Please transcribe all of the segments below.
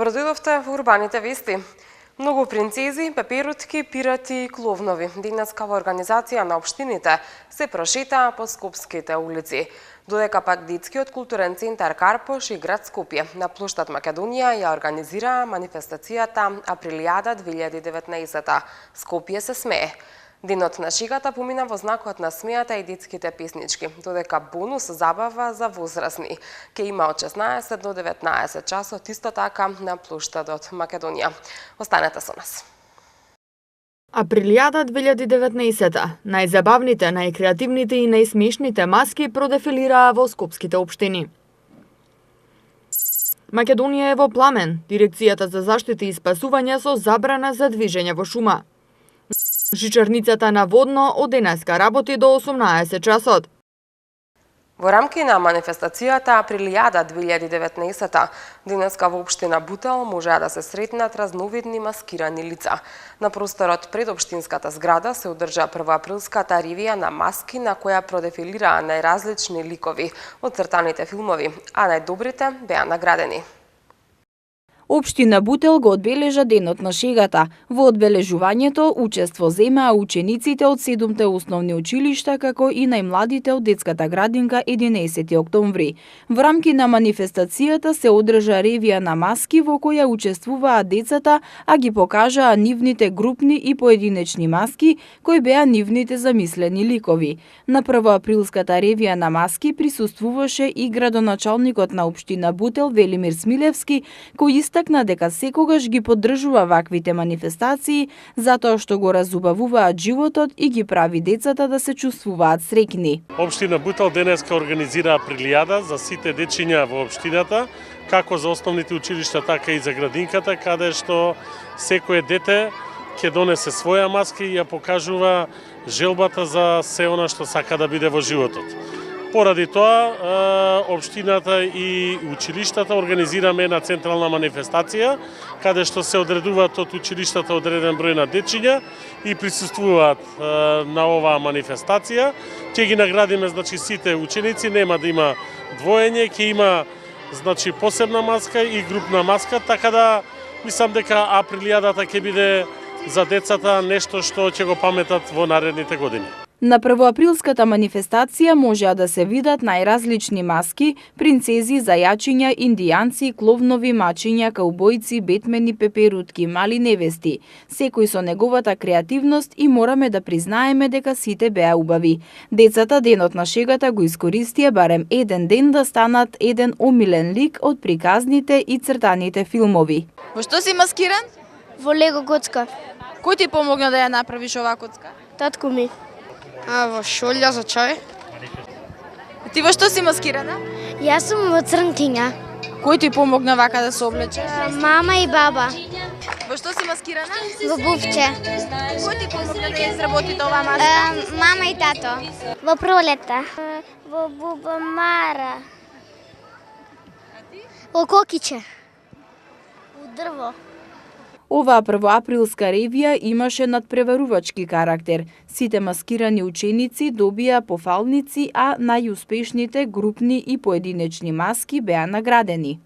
Добро дојдовте во урбаните вести. Многу принцези, пеперутки, пирати и кловнови денеска во организација на општините се прошетаа по скопските улици. Додека пак детскиот културен центар Карпош и град Скопје на плоштад Македонија ја организираа манифестацијата Априлијада 2019. Скопје се смее. Денот на шегата помина во знакот на смејата и детските песнички, додека бонус забава за возрастни ќе има од 16 до 19 часот исто така на плоштадот Македонија. Останете со нас. Априлијада 2019. Најзабавните, најкреативните и најсмешните маски продефилираа во скопските општини. Македонија е во пламен. Дирекцијата за заштита и спасување со забрана за движење во шума. Жичарницата на Водно од денеска работи до 18 часот. Во рамки на манифестацијата Априлијада 2019, денеска во општина Бутел можеа да се сретнат разновидни маскирани лица. На просторот пред општинската зграда се одржа првоаприлската ревија на маски на која продефилираа најразлични ликови од цртаните филмови, а најдобрите беа наградени. Општина Бутел го одбележа денот на шегата. Во одбележувањето учество земаа учениците од 7 основни училишта, како и најмладите од детската градинка 11 октомври. Во рамки на манифестацијата се одржа ревија на маски во која учествуваа децата, а ги покажаа нивните групни и поединечни маски, кои беа нивните замислени ликови. На првоаприлската ревија на маски присуствуваше и градоначалникот на општина Бутел Велимир Смилевски, кој истакна дека секогаш ги поддржува ваквите манифестации затоа што го разубавуваат животот и ги прави децата да се чувствуваат среќни. Општина Бутел денеска организира Априлијада за сите дечиња во општината, како за основните училишта, така и за градинката, каде што секое дете ќе донесе своја маска и ја покажува желбата за се она што сака да биде во животот. Поради тоа, општината и училиштата организираме една централна манифестација, каде што се одредуваат од училиштата одреден број на дечиња и присуствуваат на оваа манифестација. Ќе ги наградиме сите ученици, нема да има двоење, ќе има посебна маска и групна маска, така да мислам дека Априлијадата ќе биде за децата нешто што ќе го паметат во наредните години. На првоаприлската манифестација можеа да се видат најразлични маски, принцези, зајачиња, индијанци, кловнови, мачиња, каубојци, бетмени, пеперутки, мали невести. Секој со неговата креативност и мораме да признаеме дека сите беа убави. Децата денот на шегата го искористија барем еден ден да станат еден омилен лик од приказните и цртаните филмови. Во што си маскиран? Во лего коцка. Кој ти помогна да ја направиш оваа коцка? Татко ми. Во шолја за чај. Ти во што си маскирана? Јас сум во црнкиња. Кој ти помогна вака да се облечеш? Мама и баба. Во што си маскирана? Во бубче. Кој ти помогна да ја изработите оваа маска? Мама и тато. Во пролета. Во бубамара. Во кокиче. Во дрво. Оваа првоаприлска ревија имаше надпреварувачки карактер. Сите маскирани ученици добија пофалници, а најуспешните групни и поединечни маски беа наградени.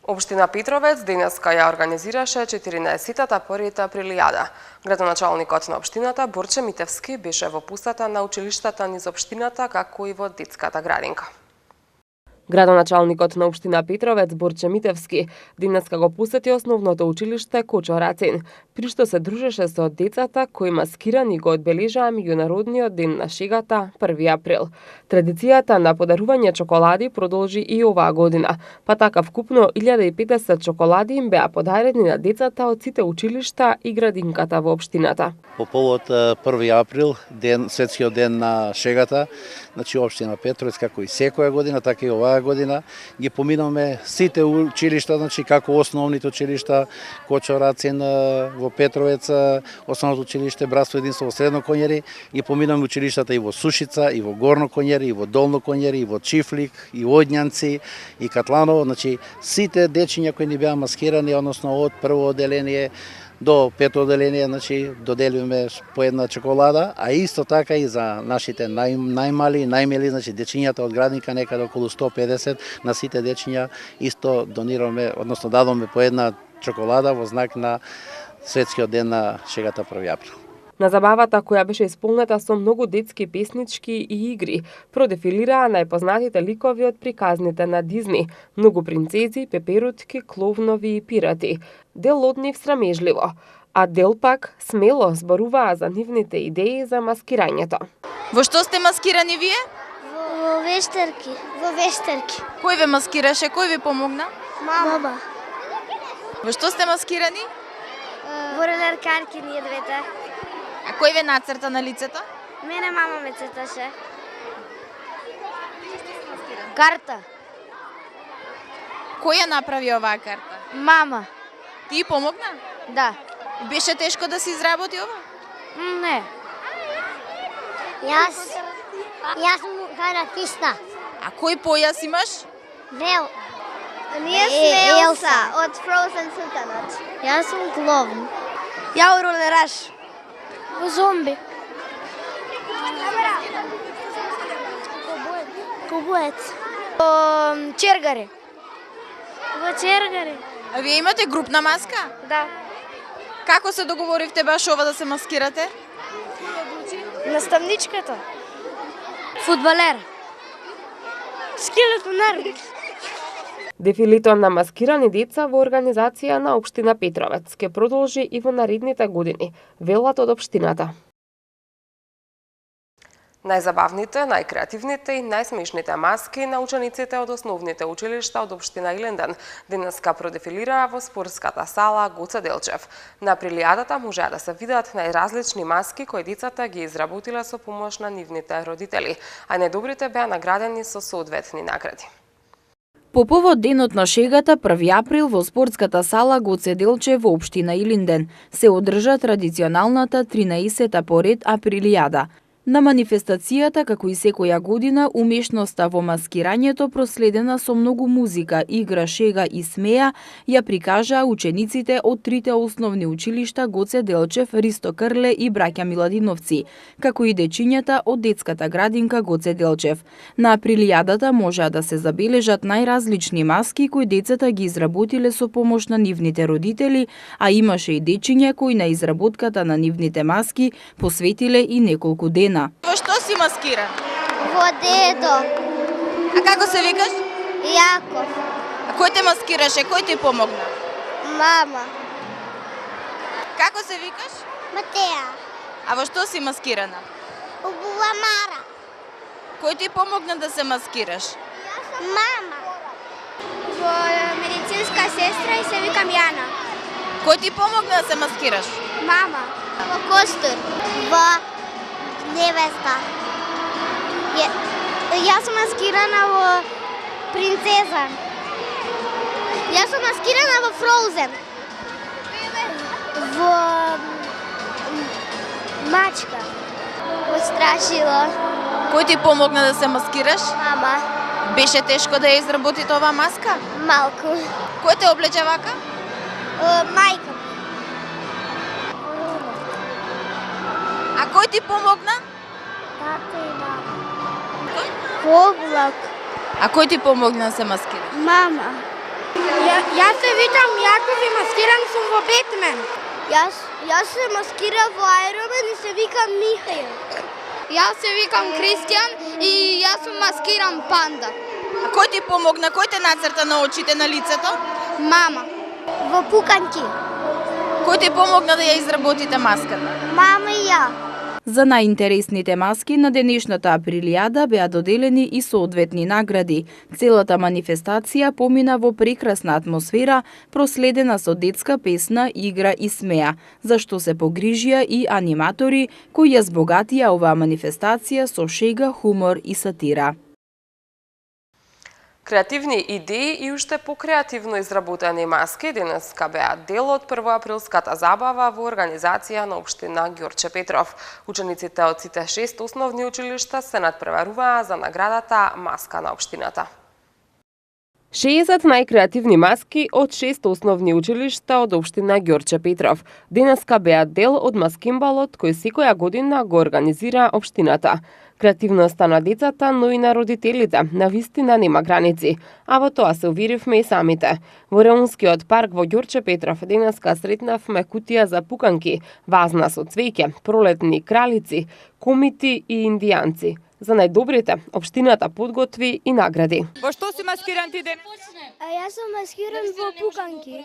Општина Петровец денеска ја организираше 14-тата порета Априлијада. Градоначалникот на општината Борче Митевски беше во посета на училиштата низ општината, како и во детската градинка. Градоначалникот на општина Петровец Борче Митевски денеска го посети основното училиште Кочо Рацин, при што се дружеше со децата кои маскирани го одбележаа меѓународниот ден на шегата 1 април. Традицијата на подарување чоколади продолжи и оваа година, па така вкупно 1500 чоколади им беа подарени на децата од сите училишта и градинката во општината. По повод 1 април, светскиот ден на шегата, општина Петровец како и секоја година, така и оваа година ги поминаме сите училишта, како основните училишта Кочо Рацин во Петровец, основното училиште Братство единство во Средно Конјери, ги поминаме училиштата и во Сушица, и во Горно Конјери, и во Долно Конјери, и во Чифлик, и Одњанци, и Катланово, сите дечиња кои ни беа маскирани, односно од прво оделение до 5 одделение, значи доделуваме по една чоколада, а исто така и за нашите најмали, најмели, значи дечињата од градинка, некаде околу 150 на сите дечиња исто донираме, односно дадоме по една чоколада во знак на Светскиот ден на шегата 1 април. На забавата, која беше исполнета со многу детски песнички и игри, продефилираа најпознатите ликови од приказните на Дизни, многу принцези, пеперутки, кловнови и пирати. Дел од нив срамежливо, а дел пак смело зборуваа за нивните идеи за маскирањето. Во што сте маскирани вие? Во вештерки. Во вештерки. Кој ве маскираше? Кој ви помогна? Мама. Во што сте маскирани? Во релеркарки ние двете. А кој ве нацрта на лицето? Мене мама ме црташе. Карта. Кој ја направи оваа карта? Мама. Ти помогна? Да. Беше тешко да се изработи ова? Не. Јас му каратиста. А кој појас имаш? Вел. Ние сме Елса од Frozen Султанот. Јас сум клоун. Ја ролераш. Во зомби. Кобоец. Чергари. Во чергари. А вие имате групна маска? Да. Како се договоривте баш ова да се маскирате? Наставничката. Фудбалер. Скелетонар. Дефилито на маскирани деца во организација на општина Петровец ќе продолжи и во наредните години, велат од општината. Најзабавните, најкреативните и најсмешните маски на учениците од основните училишта од општина Илинден денеска продефилираа во спортската сала Гоце Делчев. На прилијадата можеа да се видат најразлични маски кои децата ги изработиле со помош на нивните родители, а најдобрите беа наградени со соодветни награди. По повод денот на шегата 1 април во спортската сала Гоце Делчев во општина Илинден се одржа традиционалната 13-та поред априлијада. На манифестацијата, како и секоја година, умешноста во маскирањето проследена со многу музика, игра, шега и смеја, ја прикажаа учениците од трите основни училишта Гоце Делчев, Ристо Крле и браќа Миладиновци, како и дечињата од детската градинка Гоце Делчев. На априлијадата можеа да се забележат најразлични маски кои децата ги изработиле со помош на нивните родители, а имаше и дечиња кои на изработката на нивните маски посветиле и неколку дена. Во што си маскиран? Во дедо. А како се викаш? Јаков. А кој те маскираше? Кој ти помогна? Мама. Како се викаш? Матеја. А во што си маскирана? Убува Мара. Кој ти помогна да се маскираш? Мама. Во медицинска сестра и се викам Јана. Кој ти помогна да се маскираш? Мама. Во костур. Во невеста. Јас сум маскирана во принцеза. Јас сум маскирана во Frozen. Во мачка. Во страшило. Кој ти помогна да се маскираш? Мама. Беше тешко да ја изработите оваа маска? Малку. Кој те облече вака? Мајка. А кој ти помогна? Тата и мама. Облак. А кој ти помогна да се маскираш? Мама. Јас се викам Јаков и маскиран сум во Бетмен. Јас се маскирам во Айромен и се викам Михаил. Јас се викам Кристијан и јас сум маскиран Панда. А кој ти помогна? Кој те нацрта на очите, на лицето? Мама. Во пуканки. Кој ти помогна да ја изработите маската? Мама и ја. За најинтересните маски на денешната априлијада беа доделени и соодветни награди. Целата манифестација помина во прекрасна атмосфера, проследена со детска песна, игра и смеа, за што се погрижија и аниматори кои ја збогатија оваа манифестација со шега, хумор и сатира. Креативни идеи и уште покреативно изработени маски денеска беа дел од првоаприлската забава во организација на општина Ѓорче Петров. Учениците од сите 6 основни училишта се надпреваруваа за наградата Маска на општината. 60 најкреативни маски од 6 основни училишта од општина Ѓорче Петров. Денеска беа дел од маскимбалот кој секоја година го организира општината. Креативноста на децата, но и на родителите, на вистина нема граници, а во тоа се уверивме и самите. Во Реунскиот парк во Ѓорче Петров денеска сретнавме кутија за пуканки, вазна со цвеќе, пролетни кралици, комити и индијанци. За најдобрите, општината подготви и награди. Во што си маскиран ти денес? Јас сум маскиран во пуканки.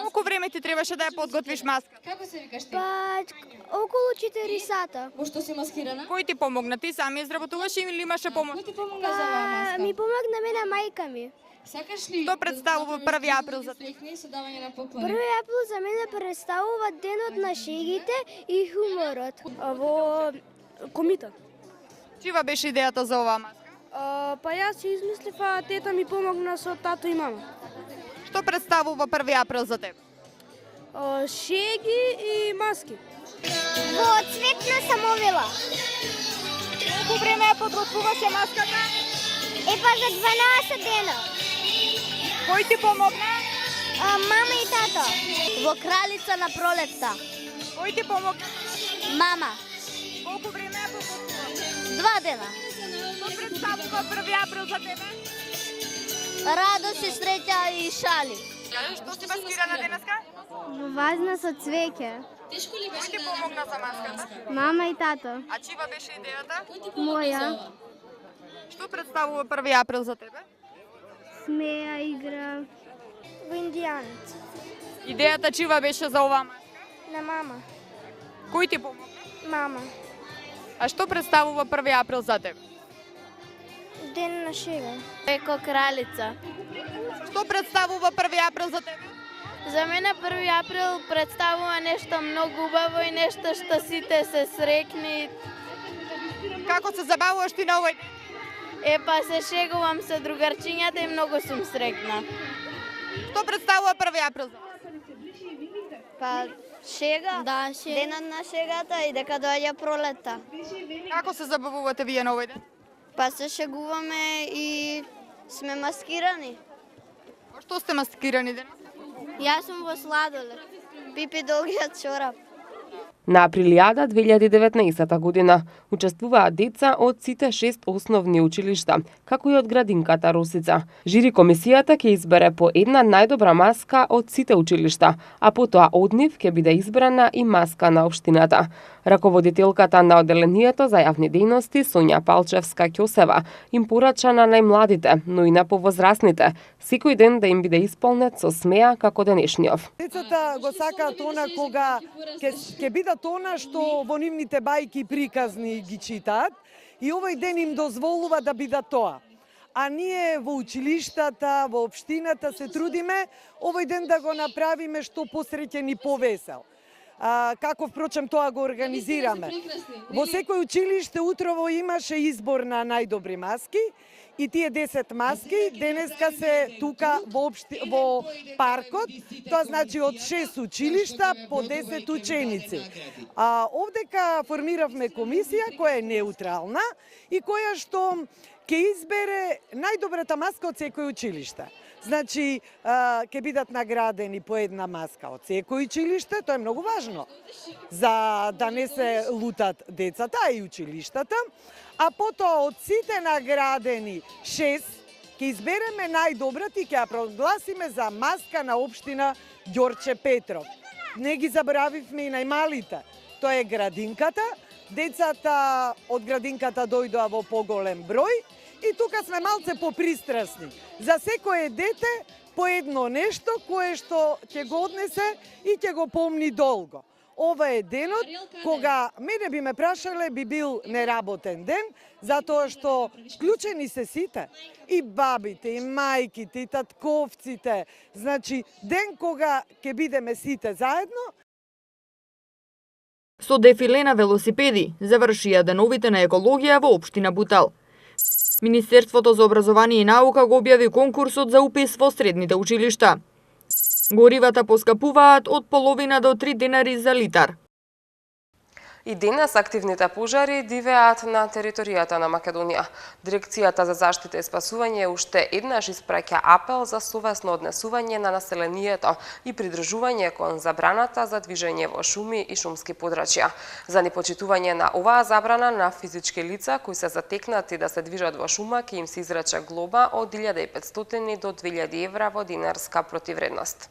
Колку време ти требаше да ја подготвиш маска? Како се викаш ти? Па, околу 4 сата. Во што си маскирана? Кој ти помогна? Ти сами изработуваш или имаше помош? Кој ти помогна за оваа маска? Ми помогна мене мајка ми. Сакаш ли? Што представува 1 април за тебе? Срекни со давање на поклони. 1 април за мене представува денот на шегите и хуморот. Во комита. Чива беше идејата за оваа маска? Па јас си измислив, а тета ми помогна со тато и мама. Што представува 1 април за тебе? Шеги и маски. Во цветна самовила. Колку време ја подготвуваше маската? Епа за 12 дена. Кој ти помогна? Мама и тато. Во кралица на пролетта. Кој ти помогна? Мама. Колку време ја подготвува? 2 дена. Што представува 1 април за тебе? Радост и среќа и шали. Што си маскирана денеска? Вазна со цвеќе. Тешко ли Кој беше? ти помогна за маската? Мама и тато. А чива беше идејата? Моја. Што представува 1 април за тебе? Смеја игра. Во индијанец. Идејата чива беше за оваа маска? На мама. Кој ти помогна? Мама. А што представува 1 април за тебе? Ден на шега. Еко кралица. Што представува 1 април за тебе? За мене 1 април представува нешто многу убаво и нешто што сите се срекни. Како се забавуваш ти на овој ден? Епа се шегувам со другарчињата и многу сум срекна. Што представува 1 април за тебе? Па шега? Да, шега. Денот на шегата и дека доаѓа пролета. Како се забавувате вие на овој ден? Па се шегуваме и сме маскирани. Во што сте маскирани денес? Јас сум во сладолед. Пипи долгиот чорап. На Априлијада 2019 година учествуваат деца од сите 6 основни училишта, како и од градинката Росица. Жири комисијата ќе избере по една најдобра маска од сите училишта, а потоа од нив ќе биде избрана и маска на општината. Раководителката на одделението за јавни дејности Сонја Палчевска-Ќосева им порача на најмладите, но и на повозрасните, секој ден да им биде исполнет со смеа како денешниот. Децата го сакаат она кога ќе бидат она што во нивните бајки приказни ги читаат и овој ден им дозволува да бидат тоа. А ние во училиштата, во општината се трудиме овој ден да го направиме што посреќен и повесел. Како впрочем тоа го организираме. Во секој училиште утрово имаше избор на најдобри маски и тие 10 маски денеска се тука во паркот, тоа значи од 6 училишта по 10 ученици. Овдека формиравме комисија која е неутрална и која што ќе избере најдобрата маска од секој училиште. Значи, ќе бидат наградени по една маска од секој училиште, тоа е многу важно, за да не се лутат децата и училиштата, а потоа од сите наградени 6 ќе избереме најдобрата и ќе ја прогласиме за маска на општина Ѓорче Петров. Не ги заборавивме и најмалите, тоа е градинката, децата од градинката дојдоа во поголем број, и тука сме малце попристрасни. За секое дете по едно нешто кое што ќе го однесе и ќе го помни долго. Ова е денот кога мене би ме прашале би бил неработен ден, затоа што вклучени се сите, и бабите, и мајките, и татковците. Значи, ден кога ќе бидеме сите заедно. Со дефиле на велосипеди завршија деновите на екологија во општина Бутал. Министерството за образование и наука го објави конкурсот за упис во средните училишта. Горивата поскапуваат од половина до 3 денари за литар. И денес активните пожари дивеат на територијата на Македонија. Дирекцијата за заштита и спасување уште еднаш испраќа апел за совесно однесување на населението и придржување кон забраната за движење во шуми и шумски подрачја. За непочитување на оваа забрана на физички лица кои се затекнати да се движат во шума ќе им се изрече глоба од 1500 до 2000 евра во динарска противредност.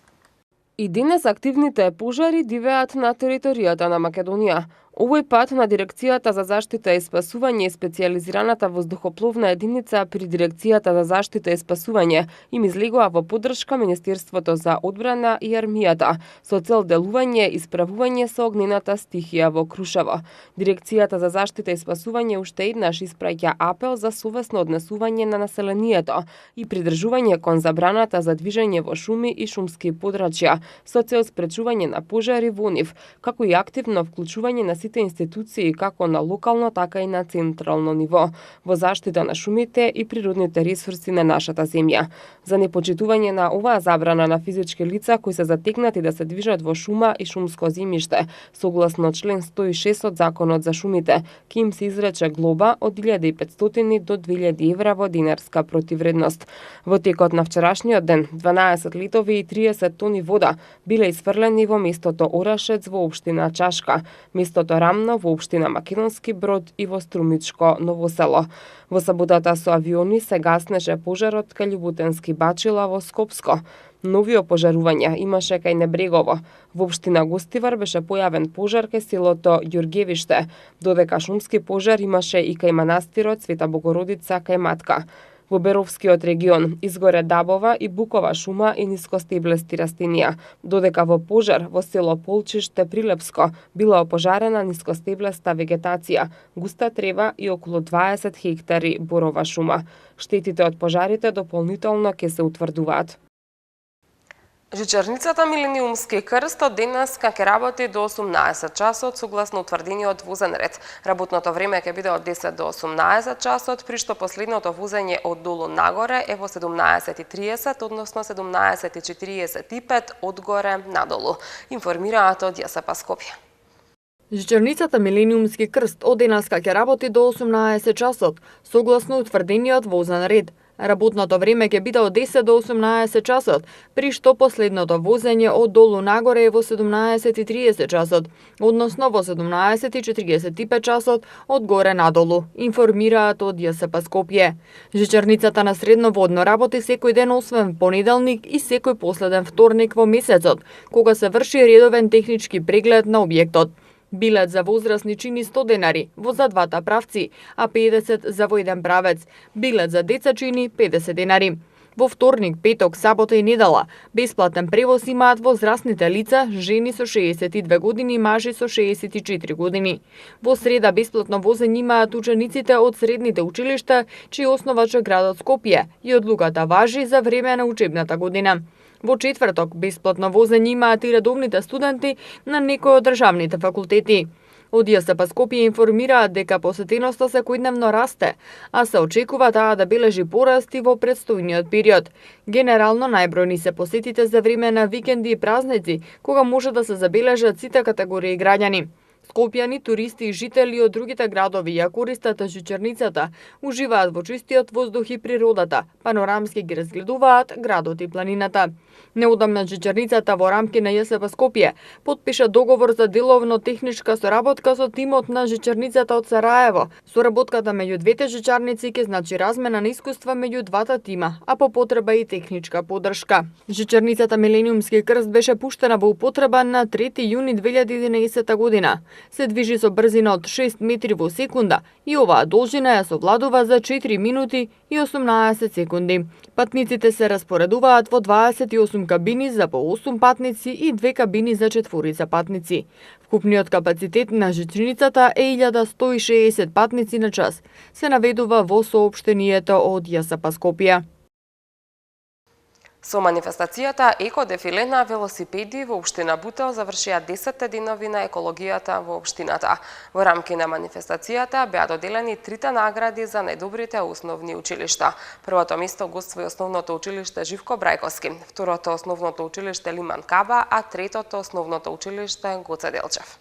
И денес активните пожари дивеат на територијата на Македонија. Овој пат на Дирекцијата за заштита и спасување и специјализираната воздухопловна единица при Дирекцијата за заштита и спасување им излегува во поддршка Министерството за одбрана и армијата со цел делување и справување со огнената стихија во Крушево. Дирекцијата за заштита и спасување уште еднаш испраќа апел за совесно однесување на населението и придржување кон забраната за движење во шуми и шумски подрачја со цел спречување на пожари во нив, како и активно вклучување на сите институции како на локално, така и на централно ниво во заштита на шумите и природните ресурси на нашата земја. За непочитување на оваа забрана на физички лица кои се затекнати да се движат во шума и шумско земјиште, согласно член 106 од Законот за шумите, ќе им се изрече глоба од 1500 до 2000 евра во динарска противредност. Во текот на вчерашниот ден, 12 литови и 30 тони вода биле изфрлени во местото Орашец во општина Чашка, местото Рамно во општина Македонски Брод и во Струмичко Ново село. Во саботата со авиони се гаснеше пожарот кај Љубутенски Бачила во Скопско. Нови опожарувања имаше кај Небрегово. Во општина Гостивар беше појавен пожар кај селото Ѓурѓевиште, додека шумски пожар имаше и кај манастирот Света Богородица кај Матка. Во Беровскиот регион изгоре дабова и букова шума и нискостеблести растенија, додека во пожар во село Полчиште Прилепско била опожарена нискостеблеста вегетација, густа трева и околу 20 хектари борова шума. Штетите од пожарите дополнително ќе се утврдуваат. Жичарницата Милениумски крст од денеска ќе работи до 18 часот согласно утврдениот возен ред. Работното време ќе биде од 10 до 18 часот, при што последното возење од долу нагоре е во 17:30, односно 17:45 одгоре надолу. Информираат од ЈСП Скопје. Жичарницата Милениумски крст од денеска ќе работи до 18 часот согласно утврдениот возен ред. Работното време ќе биде од 10 до 18 часот, при што последното возење од долу нагоре е во 17:30 часот, односно во 17:45 часот од горе надолу, информираат од ЈСП Скопје. Жичарницата на Средноводно работи секој ден освен понеделник и секој последен вторник во месецот, кога се врши редовен технички преглед на објектот. Билет за возрастни чини 100 денари во за двата правци, а 50 за во еден правец. Билет за деца чини 50 денари. Во вторник, петок, сабота и недела бесплатен превоз имаат возрастните лица, жени со 62 години и мажи со 64 години. Во среда бесплатно возење имаат учениците од средните училишта, чиј основач е градот Скопје и одлуката важи за време на учебната година. Во четврток бесплатно возење имаат и редовните студенти на некои од државните факултети. Од ЈСП Скопје информираат дека посетеноста секојдневно расте, а се очекува таа да бележи пораст и во претстојниот период. Генерално најбројни се посетите за време на викенди и празници, кога може да се забележат сите категории граѓани. Скопјани, туристи и жители од другите градови ја користат жичарницата, уживаат во чистиот воздух и природата, панорамски ги разгледуваат градот и планината. Неодамна жичарницата во рамки на ЈСП Скопје потпиша договор за деловно техничка соработка со тимот на жичарницата од Сараево. Соработката меѓу двете жичарници ќе значи размена на искуства меѓу двата тима, а по потреба и техничка поддршка. Жичарницата Милениумски крст беше пуштена во употреба на 3 јуни 2011 година. Се движи со брзина од 6 метри во секунда и оваа должина ја совладува за 4 минути и 18 секунди. Патниците се распоредуваат во 28 кабини за по 8 патници и 2 кабини за 4 патници. Вкупниот капацитет на жичарницата е 1160 патници на час, се наведува во соопштението од ЈСП Скопје. Со манифестацијата Еко-дефиле на велосипеди во општина Бутел завршија 10 денови на екологијата во општината. Во рамки на манифестацијата беа доделени 3 награди за најдобрите основни училишта. Првото место гоствува основното училиште Живко Брајковски, второто основното училиште Лиман Каба, а третото основното училиште Гоце Делчев.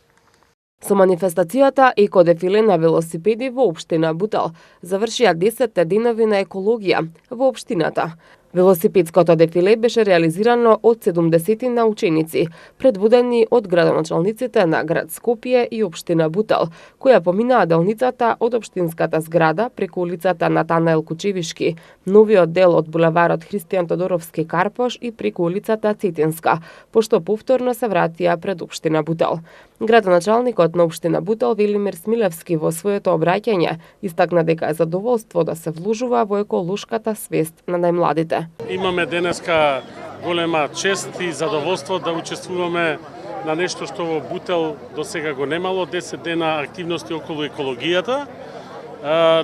Со манифестацијата Еко дефиле на велосипеди во општина Бутел завршија 10 денови на екологија во општината. Велосипедското дефиле беше реализирано од 70 на ученици, предводени од градоначалниците на град Скопје и општина Бутел, која поминаа делницата од општинската зграда преку улицата Натанаел Кучевишки, новиот дел од булеварот Христијан Тодоровски Карпош и преку улицата Цетинска, пошто повторно се вратија пред општина Бутел. Градоначалникот на општина Бутел Велимир Смилевски во своето обраќање истакна дека е задоволство да се вложува во еколошката свест на најмладите. Имаме денеска голема чест и задоволство да учествуваме на нешто што во Бутел до сега го немало, 10 дена активности околу екологијата.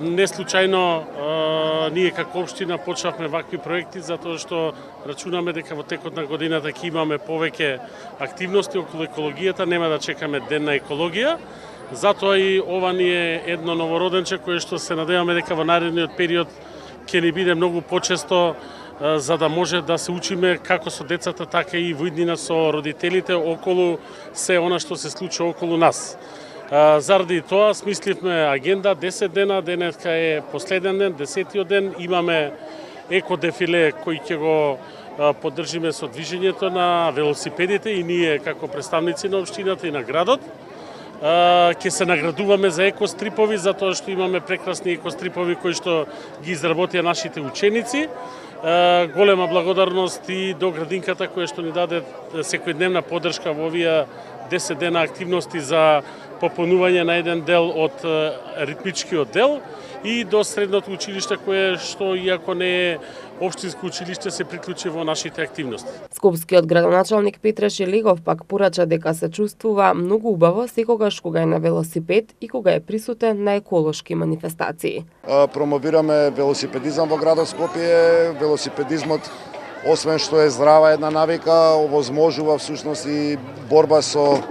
Не случајно ние како општина почнавме вакви проекти затоа што рачунаме дека во текот на годината ќе имаме повеќе активности околу екологијата, нема да чекаме ден на екологија. Затоа и ова ни е едно новороденче кое што се надеваме дека во наредниот период ќе ни биде многу почесто, за да може да се учиме како со децата, така и во иднина со родителите околу се она што се случува околу нас. Заради тоа смисливме агенда 10 дена, денеска е последен ден, 10-тиот ден, имаме еко дефиле кој ќе го поддржиме со движењето на велосипедите и ние како представници на општината и на градот. Ќе се наградуваме за екострипови, затоа што имаме прекрасни екострипови кои што ги изработија нашите ученици. Голема благодарност и до градинката која што ни даде секојдневна поддршка во овие 10 дена активности за попълнување на еден дел од ритмичкиот дел и до средното училиште кое што иако не е општинско училиште се приклучи во нашите активности. Скопскиот градоначалник Петре Шелегов пак порача дека се чувствува многу убаво секогаш кога е на велосипед и кога е присутен на еколошки манифестации. Промовираме велосипедизам во градот Скопје. Велосипедизмот, освен што е здрава една навика, овозможува всушност и борба со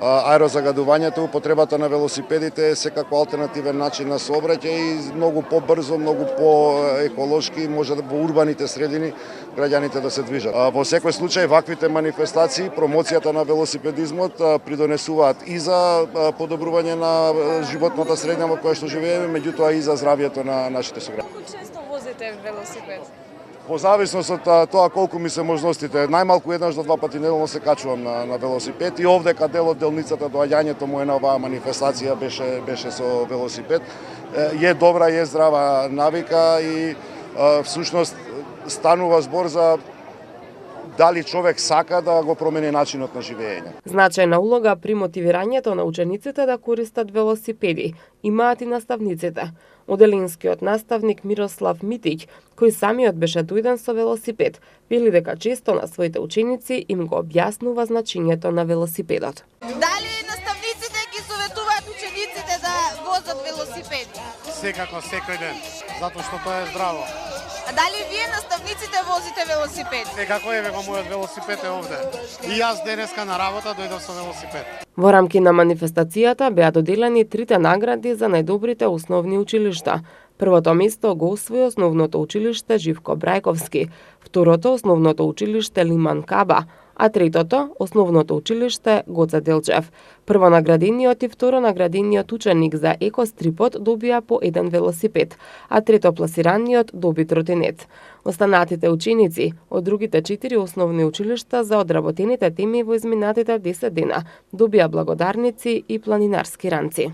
аерозагадувањето. Употребата на велосипедите е секако алтернативен начин на сообраќај и многу побрзо, многу по-еколошки може да во урбаните средини граѓаните да се движат. Во секој случај ваквите манифестации, промоцијата на велосипедизмот придонесуваат и за подобрување на животната средина во која што живееме, меѓутоа и за здравјето на нашите сограѓани. Колку често возите велосипед? По зависност од тоа колку ми се можностите, најмалку еднаш до два пати неделно се качувам на велосипед и овдека дел од делницата доаѓањето моје на оваа манифестација беше со велосипед. Е добра, е здрава навика и всушност станува збор за дали човек сака да го промени начинот на живење. Значајна улога при мотивирањето на учениците да користат велосипеди имаат и наставниците. Оделинскиот наставник Мирослав Митиќ, кој самиот беше дојден со велосипед, вели дека често на своите ученици им го објаснува значењето на велосипедот. Дали наставниците ги советуваат учениците да возат велосипеди? Секако, секој ден, затоа што тоа е здраво. А дали вие наставниците возите велосипед? Како еве го мојот велосипед е овде. И јас денеска на работа дојдов со велосипед. Во рамки на манифестацијата беа доделени 3 награди за најдобрите основни училишта. Првото место го освои основното училиште Живко Брајковски, второто основното училиште Лиман Каба, а третото основното училиште Гоце Делчев. Првонаградениот и второнаградениот ученик за екострипот добија по 1 велосипед, а третопласираниот доби тротинет. Останатите ученици од другите 4 основни училишта за одработените теми во изминатите 10 дена добија благодарници и планинарски ранци.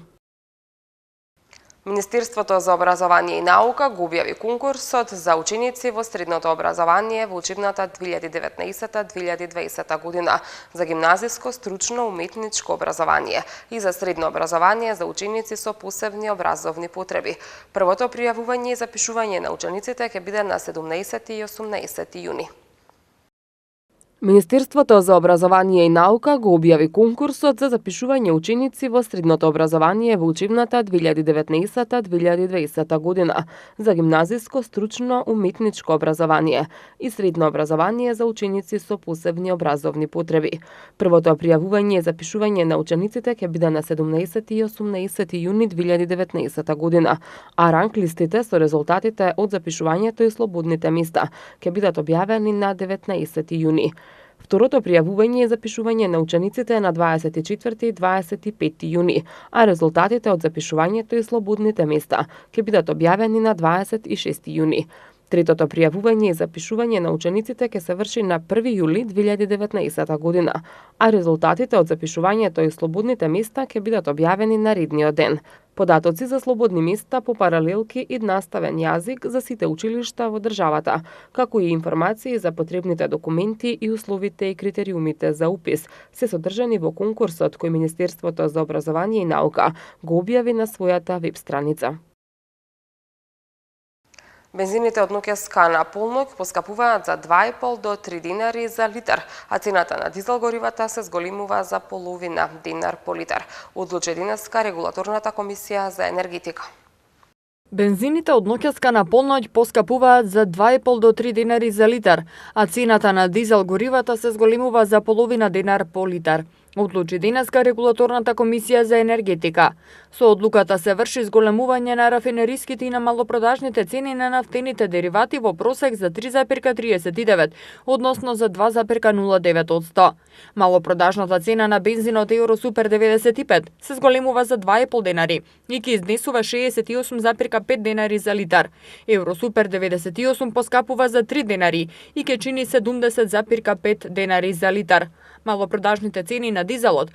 Министерството за образование и наука го објави конкурсот за ученици во средното образование во учебната 2019-2020 година за гимназиско, стручно, уметничко образование и за средно образование за ученици со посебни образовни потреби. Првото пријавување и запишување на учениците ќе биде на 17 и 18 јуни. Министерството за образование и наука го објави конкурсот за запишување ученици во средното образование во учебната 2019-2020 година за гимназиско, стручно, уметничко образование и средно образование за ученици со посебни образовни потреби. Првото пријавување и запишување на учениците ќе биде на 17 и 18 јуни 2019 година, а ранг листите со резултатите од запишувањето и слободните места ќе бидат објавени на 19 јуни. Второто пријавување е запишување на учениците на 24 и 25 јуни, а резултатите од запишувањето и слободните места ќе бидат објавени на 26 јуни. Третото пријавување и запишување на учениците ќе се врши на 1 јули 2019 година, а резултатите од запишувањето и слободните места ќе бидат објавени наредниот ден. Податоци за слободни места по паралелки и наставен јазик за сите училишта во државата, како и информации за потребните документи и условите и критериумите за упис, се содржани во конкурсот кој Министерството за образование и наука го објави на својата веб страница. Бензините од ноќеска на полнок поскапуваат за 2,5 до 3 динари за литар, а цената на дизел горивата се зголемува за половина динар по литар, одлучи денеска Регулаторната комисија за енергетика. Бензините од ноќеска на полноќ поскапуваат за 2,5 до 3 динари за литар, а цената на дизел горивата се зголемува за половина динар по литар, одлучи денеска Регулаторната комисија за енергетика. Со одлуката се врши зголемување на рафинериските и на малопродажните цени на нафтените деривати во просек за 3,39, односно за 2,09%. Малопродажната цена на бензинот Евро Супер 95 се зголемува за 2,5 денари и ќе изнесува 68,5 денари за литар. Евро Супер 98 поскапува за 3 денари и ќе чини 70,5 денари за литар. Малопродажните цени на дизелот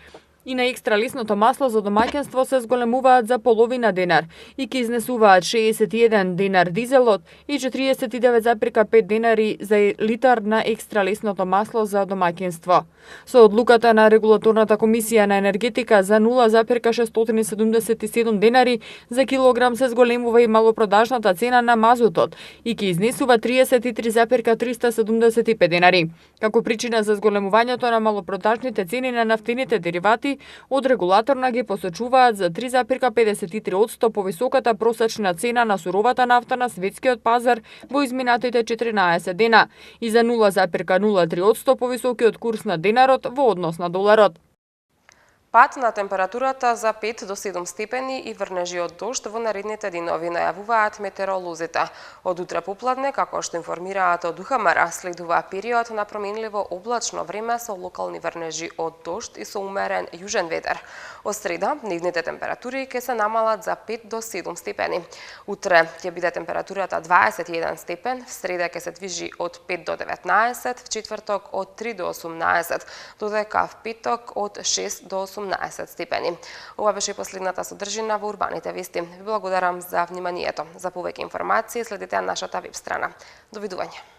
и на екстра лесното масло за домаќинство се зголемуваат за половина денар и ќе изнесуваат 61 денар дизелот и 49,5 денари за литар на екстра лесното масло за домаќинство. Со одлуката на Регулаторната комисија на енергетика за 0,677 денари за килограм се зголемува и малопродажната цена на мазутот и ќе изнесува 33,375 денари. Како причина за зголемувањето на малопродажните цени на нафтените деривати, од регулаторна ги посочуваат за 3,53% повисоката просечна цена на суровата нафта на светскиот пазар во изминатите 14 дена и за 0,03% повисокиот курс на денарот во однос на доларот. Пад на температурата за 5 до 7 степени и врнежи од дожд во наредните денови најавуваат метеоролозите. Од утре попладне, како што информираат од УХМР, следува период на променливо облачно време со локални врнежи од дожд и со умерен јужен ветер. Од среда, дневните температури ќе се намалат за 5 до 7 степени. Утре ќе биде температурата 21 степен, в среда ќе се движи од 5 до 19, в четврток од 3 до 18, додека в петок од 6 до 18 степени. Ова беше последната содржина во Урбаните вести. Ви благодарам за вниманието. За повеќе информации следете на нашата веб страна. Довидување.